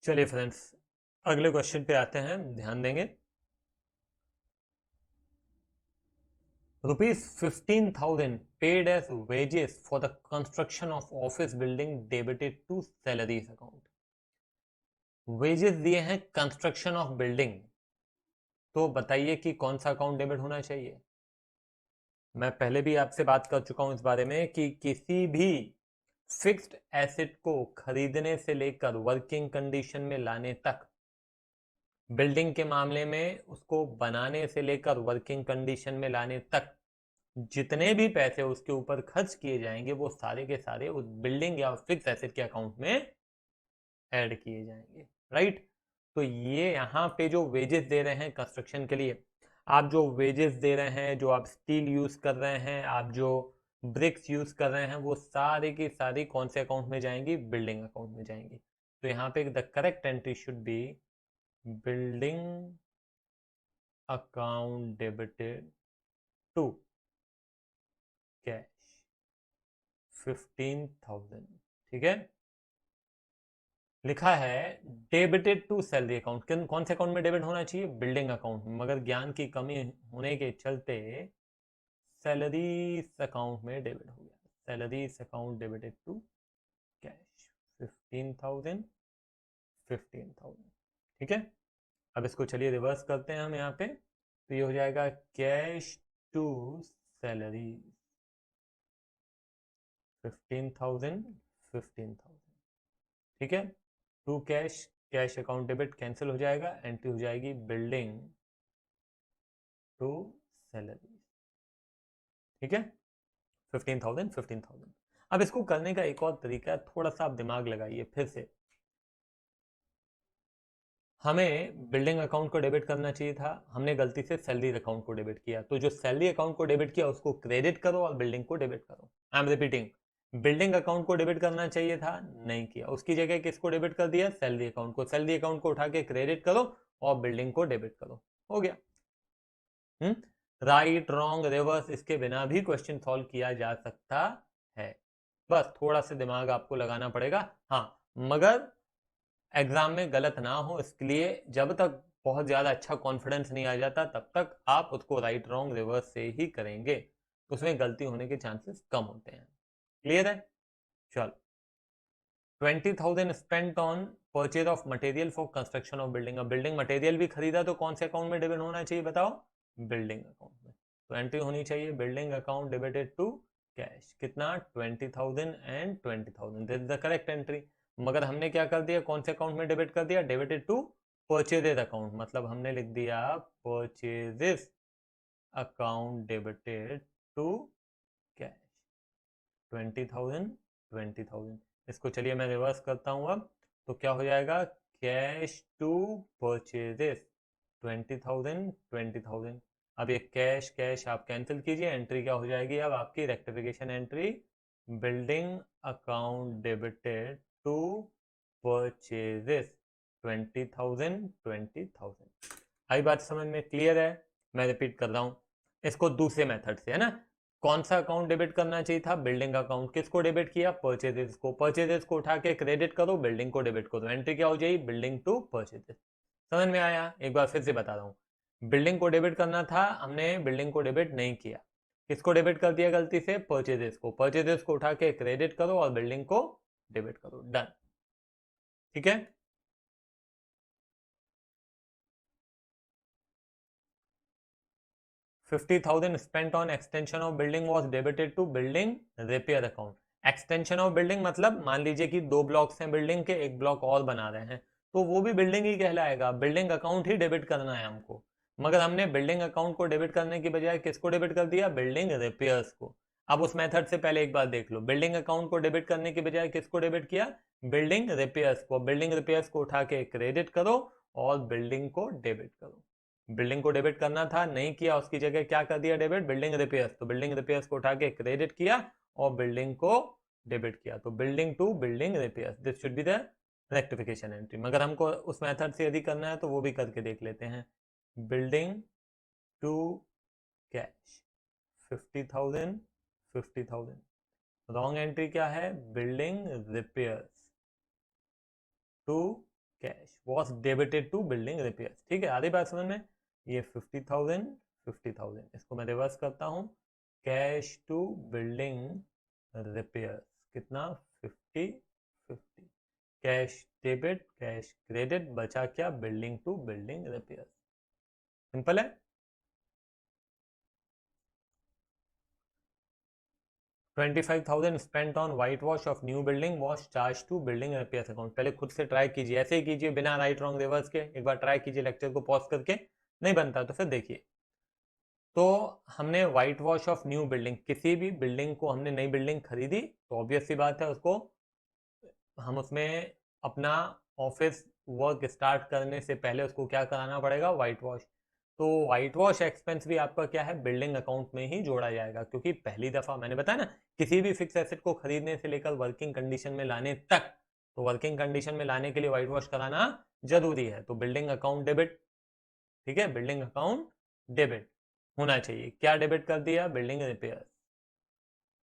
चलिए फ्रेंड्स, अगले क्वेश्चन पे आते हैं, ध्यान देंगे। ₹15,000 paid as wages for the construction of office building debited to salaries account। Wages दिए हैं कंस्ट्रक्शन ऑफ बिल्डिंग, तो बताइए कि कौन सा अकाउंट डेबिट होना चाहिए। मैं पहले भी आपसे बात कर चुका हूं इस बारे में कि किसी भी फिक्स्ड एसेट को खरीदने से लेकर वर्किंग कंडीशन में लाने तक, बिल्डिंग के मामले में उसको बनाने से लेकर वर्किंग कंडीशन में लाने तक जितने भी पैसे उसके ऊपर खर्च किए जाएंगे वो सारे के सारे उस बिल्डिंग या फिक्स एसेट के अकाउंट में ऐड किए जाएंगे। राइट। तो ये यहाँ पे जो वेजेस दे रहे हैं कंस्ट्रक्शन के लिए, आप जो वेजेस दे रहे हैं, जो आप स्टील यूज कर रहे हैं, आप जो ब्रिक्स यूज कर रहे हैं, वो सारी की सारी कौन से अकाउंट में जाएंगी? बिल्डिंग अकाउंट में जाएंगी। तो यहाँ पे the correct entry should be building account debited to cash 15,000। ठीक है, लिखा है डेबिटेड टू सैलरी अकाउंट। कौन से अकाउंट में डेबिट होना चाहिए? बिल्डिंग अकाउंट में, मगर ज्ञान की कमी होने के चलते सैलरीज अकाउंट में डेबिट हो गया। Salaries account debited to cash 15,000 15,000। ठीक है, अब इसको चलिए रिवर्स करते हैं हम यहाँ पे, तो ये हो जाएगा कैश टू सैलरी 15,000 15,000। ठीक है, to cash, cash account debit cancel हो जाएगा, एंट्री हो जाएगी बिल्डिंग टू सैलरी। ठीक है, 15,000 15,000। अब इसको करने का एक और तरीका है, थोड़ा सा आप दिमाग लगाइए फिर से। हमें बिल्डिंग अकाउंट को डेबिट करना चाहिए था, हमने गलती से सैलरी अकाउंट को डेबिट किया, तो जो सैलरी अकाउंट को डेबिट किया उसको क्रेडिट करो और बिल्डिंग को डेबिट करो। I am repeating, building account को डेबिट करना चाहिए था, नहीं किया, उसकी जगह किसको डेबिट कर दिया? सैलरी अकाउंट को। सैलरी अकाउंट को उठा के क्रेडिट करो और बिल्डिंग को डेबिट करो, हो गया। राइट, रॉन्ग, रिवर्स, इसके बिना भी क्वेश्चन सॉल्व किया जा सकता है, बस थोड़ा सा दिमाग आपको लगाना पड़ेगा। हाँ, मगर एग्जाम में गलत ना हो इसके लिए जब तक बहुत ज्यादा अच्छा कॉन्फिडेंस नहीं आ जाता तब तक आप उसको राइट रॉन्ग रिवर्स से ही करेंगे, उसमें गलती होने के चांसेस कम होते हैं। क्लियर है? चलो, 20,000 spent on purchase of material for construction of building. अब बिल्डिंग मटेरियल भी खरीदा तो कौन से अकाउंट में डेबिट होना चाहिए बताओ? बिल्डिंग अकाउंट में। तो एंट्री होनी चाहिए building account debited to cash. कितना? 20,000 and 20,000, this is the correct entry. मगर हमने क्या कर दिया? कौन से अकाउंट में डेबिट कर दिया? डेबिटेड टू परचेजेस अकाउंट, मतलब हमने लिख दिया purchases account debited to cash 20,000 20,000। इसको चलिए मैं रिवर्स करता हूँ अब, तो क्या हो जाएगा? Cash to purchases 20,000 20,000। अब ये कैश कैश आप कैंसिल कीजिए, एंट्री क्या हो जाएगी अब आपकी? Rectification entry, building account debited to purchases 20,000 20,000। आई बात समझ में? क्लियर है? मैं रिपीट कर रहा हूं इसको दूसरे मेथड से, है ना। कौन सा अकाउंट डेबिट करना चाहिए था? Building account. किसको डेबिट किया? परचेजेस को। परचेजेस को उठा के क्रेडिट करो, बिल्डिंग को डेबिट करो, एंट्री क्या हो जाएगी? Building to purchases. समझ में आया? एक बार फिर से बता रहा हूं, बिल्डिंग को डेबिट करना था, हमने बिल्डिंग को डेबिट नहीं किया, किसको डेबिट कर दिया गलती से? परचेजेस को। परचेजेस को उठा के क्रेडिट करो और बिल्डिंग को डेबिट करो, डन। ठीक है, 50,000 spent on extension of building was debited to building repair account। Extension of building मतलब मान लीजिए कि 2 ब्लॉक्स हैं बिल्डिंग के, एक ब्लॉक और बना रहे हैं, तो वो भी बिल्डिंग ही कहलाएगा, बिल्डिंग अकाउंट ही डेबिट करना है हमको। मगर हमने बिल्डिंग अकाउंट को डेबिट करने की बजाय किसको डेबिट कर दिया? बिल्डिंग रिपेयर्स को। अब उस मेथड से पहले एक बार देख लो, बिल्डिंग अकाउंट को डेबिट करने की बजाय किसको डेबिट किया? बिल्डिंग रिपेयर्स को। बिल्डिंग रिपेयर्स को उठा के क्रेडिट करो और बिल्डिंग को डेबिट करो। बिल्डिंग को डेबिट करना था, नहीं किया, उसकी जगह क्या कर दिया? डेबिट बिल्डिंग रिपेयर्स, तो बिल्डिंग रिपेयर्स को उठा के क्रेडिट किया और बिल्डिंग को डेबिट किया, तो building to building repairs, this should be the rectification entry. मगर हमको उस मेथड से यदि करना है तो वो भी करके देख लेते हैं। Building to cash 50,000 50,000। Wrong entry क्या है? Building repairs to cash was debited to building repair. ठीक है, आधी बात समझ में। ये 50,000 50,000, इसको मैं रिवर्स करता हूँ। कैश टू बिल्डिंग रिपेयर कितना 50 50। कैश डेबिट कैश क्रेडिट, बचा क्या building to building repair. Simple है। 25,000 spent on white wash of new building wash charge to building repair account. पहले खुद से ट्राई कीजिए, ऐसे ही कीजिए बिना राइट रॉन्ग रिवर्स के। एक बार ट्राई कीजिए लेक्चर को पॉज करके, नहीं बनता तो फिर देखिए। तो हमने white wash of new building, किसी भी बिल्डिंग को हमने नई बिल्डिंग खरीदी तो ऑब्वियस सी बात है उसको हम उसमें अपना ऑफिस वर्क स्टार्ट करने से पहले उसको क्या कराना पड़ेगा, व्हाइट वॉश। तो व्हाइट वॉश एक्सपेंस भी आपका क्या है, बिल्डिंग अकाउंट में ही जोड़ा जाएगा, क्योंकि पहली दफा मैंने बताया ना, किसी भी फिक्स एसेट को खरीदने से लेकर वर्किंग कंडीशन में लाने तक, तो वर्किंग कंडीशन में लाने के लिए व्हाइट वॉश कराना जरूरी है। तो बिल्डिंग अकाउंट डेबिट, ठीक है, बिल्डिंग अकाउंट डेबिट होना चाहिए। क्या डेबिट कर दिया, बिल्डिंग रिपेयर।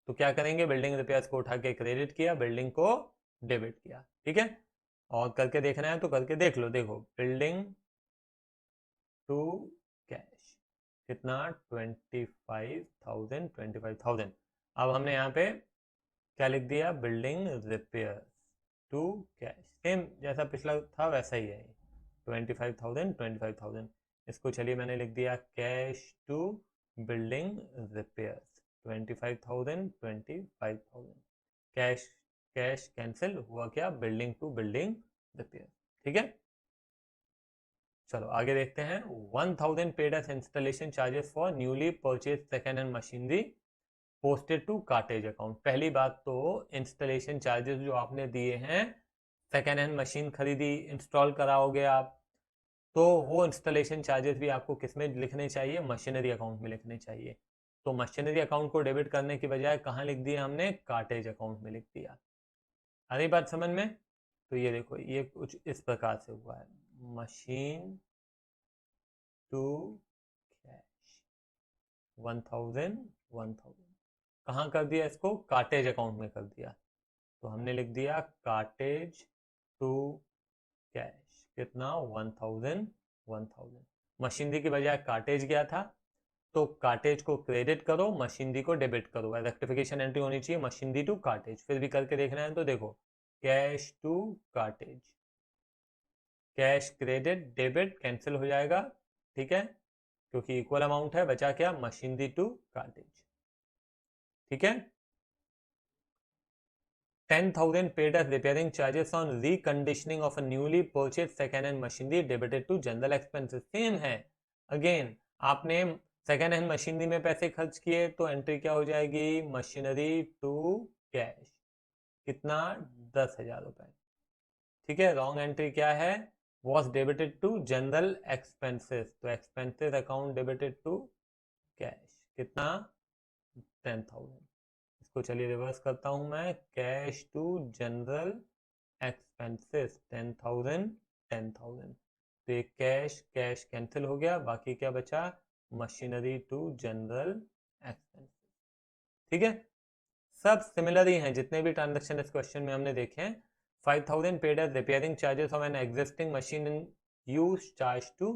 तो क्या करेंगे, बिल्डिंग रिपेयर्स को उठा के क्रेडिट किया, बिल्डिंग को डेबिट किया। ठीक है, और करके देखना है तो करके देख लो। देखो बिल्डिंग टू कैश कितना 25,000 25,000। अब हमने यहाँ पे क्या लिख दिया, building repair to cash, same जैसा पिछला था वैसा ही है। 25,000 25,000, इसको चलिए मैंने लिख दिया cash to building repair 25,000 25,000। Cash cash cancel हुआ, क्या बिल्डिंग टू बिल्डिंग रिपेयर। ठीक है, चलो आगे देखते हैं। 1,000 paid as installation charges for newly purchase second hand machinery posted to cartage account. पहली बात तो इंस्टॉलेशन चार्जेस जो आपने दिए हैं, सेकेंड हैंड मशीन खरीदी, इंस्टॉल कराओगे आप, तो वो इंस्टॉलेशन चार्जेस भी आपको किस में लिखने चाहिए, मशीनरी अकाउंट में लिखने चाहिए। तो मशीनरी अकाउंट को डेबिट करने की बजाय कहाँ लिख दिया हमने, कार्टेज अकाउंट में लिख दिया। अरे बात समझ में। तो ये देखो, ये कुछ इस प्रकार से हुआ है, मशीन टू कैश 1,000 1,000, कहाँ कर दिया इसको, कार्टेज अकाउंट में कर दिया। तो हमने लिख दिया कार्टेज टू कैश कितना 1,000 1,000। मशीनरी की बजाय कार्टेज गया था, तो कार्टेज को क्रेडिट करो, मशीनरी को डेबिट करो। रेक्टिफिकेशन एंट्री होनी चाहिए मशीनरी टू कार्टेज। फिर भी करके देखना है तो देखो, cash to cartage, cash credit debit cancel हो जाएगा। ठीक है, क्योंकि इक्वल अमाउंट है, बचा क्या, मशीनरी टू कार्टेज। ठीक है, 10,000 paid as repairing charges on reconditioning of a newly purchase second hand machinery debited to general expenses. Same है, अगेन आपने सेकेंड हैंड मशीनरी में पैसे खर्च किए तो एंट्री क्या हो जाएगी, मशीनरी टू कैश कितना 10,000 रुपए। ठीक है, रॉन्ग एंट्री क्या है, was debited to general expenses, तो expenses account debited to cash कितना 10,000। इसको चलिए रिवर्स करता हूं मैं, कैश टू जनरल एक्सपेंसेस 10,000 10,000। तो ये कैश कैश कैंसिल हो गया, बाकी क्या बचा, मशीनरी टू जनरल एक्सपेंसेस। ठीक है, सब सिमिलर ही हैं जितने भी ट्रांजेक्शन इस क्वेश्चन में हमने देखे हैं। 5,000 paid as repairing charges of an existing machine in use charge to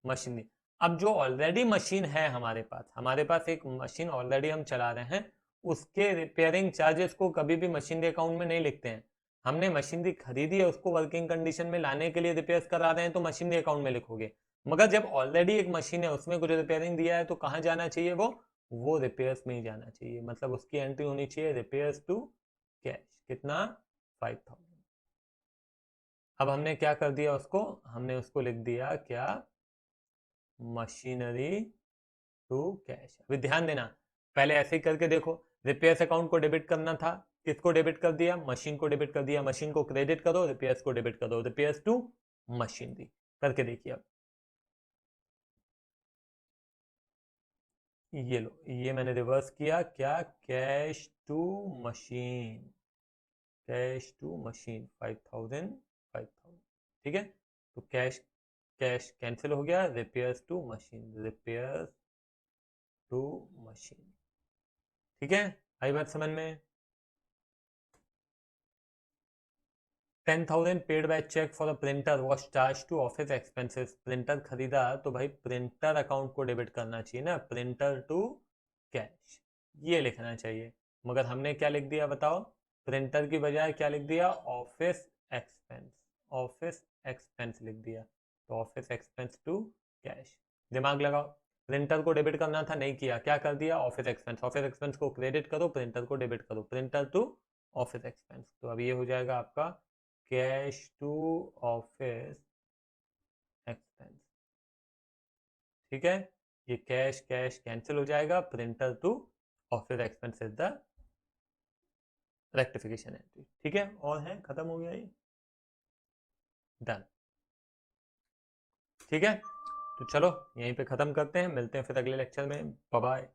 machinery. अब जो ऑलरेडी मशीन है हमारे पास एक मशीन ऑलरेडी हम चला रहे हैं, उसके रिपेयरिंग चार्जेस को कभी भी मशीनरी अकाउंट में नहीं लिखते हैं। हमने मशीनरी खरीदी है, उसको वर्किंग कंडीशन में लाने के लिए रिपेयर करा रहे हैं तो मशीनरी अकाउंट में लिखोगे। मगर जब ऑलरेडी एक मशीन है उसमें कुछ रिपेयरिंग दिया है तो कहाँ जाना चाहिए, वो रिपेयर्स में ही जाना चाहिए। मतलब उसकी एंट्री होनी चाहिए रिपेयर्स टू कैश कितना 5,000। अब हमने क्या कर दिया, उसको हमने उसको लिख दिया क्या, मशीनरी टू कैश। अभी ध्यान देना, पहले ऐसे ही करके देखो, रिपेयर्स अकाउंट को डेबिट करना था, किसको डेबिट कर दिया, मशीन को डेबिट कर दिया, मशीन को क्रेडिट करो, रिपेयर्स को डेबिट करो, रिपेयर्स टू मशीनरी। करके देखिए अब, ये लो, ये मैंने रिवर्स किया क्या, cash to machine, cash to machine 5,000 5,000। ठीक है, तो कैश कैश कैंसिल हो गया, repairs to machine, repairs to machine. ठीक है, आई बात समझ में। 10,000 paid by cheque for a printer was charge to office expenses. Printer खरीदा तो भाई प्रिंटर अकाउंट को डेबिट करना चाहिए ना, प्रिंटर टू कैश, ये लिखना चाहिए। मगर हमने क्या लिख दिया बताओ, प्रिंटर की बजाय क्या लिख दिया, ऑफिस एक्सपेंस, ऑफिस एक्सपेंस लिख दिया। तो ऑफिस एक्सपेंस टू कैश। दिमाग लगाओ, प्रिंटर को डेबिट करना था, नहीं किया, क्या कर दिया, ऑफिस एक्सपेंस। ऑफिस एक्सपेंस को क्रेडिट करो, प्रिंटर को डेबिट करो, प्रिंटर टू ऑफिस एक्सपेंस। तो अब ये हो जाएगा आपका कैश टू ऑफिस एक्सपेंस। ठीक है, ये कैश कैश कैंसिल हो जाएगा, printer to office expense is the rectification entry. ठीक है, और है, खत्म हो गया ये, डन। ठीक है, तो चलो यहीं पे खत्म करते हैं, मिलते हैं फिर अगले लेक्चर में, बाय बाय।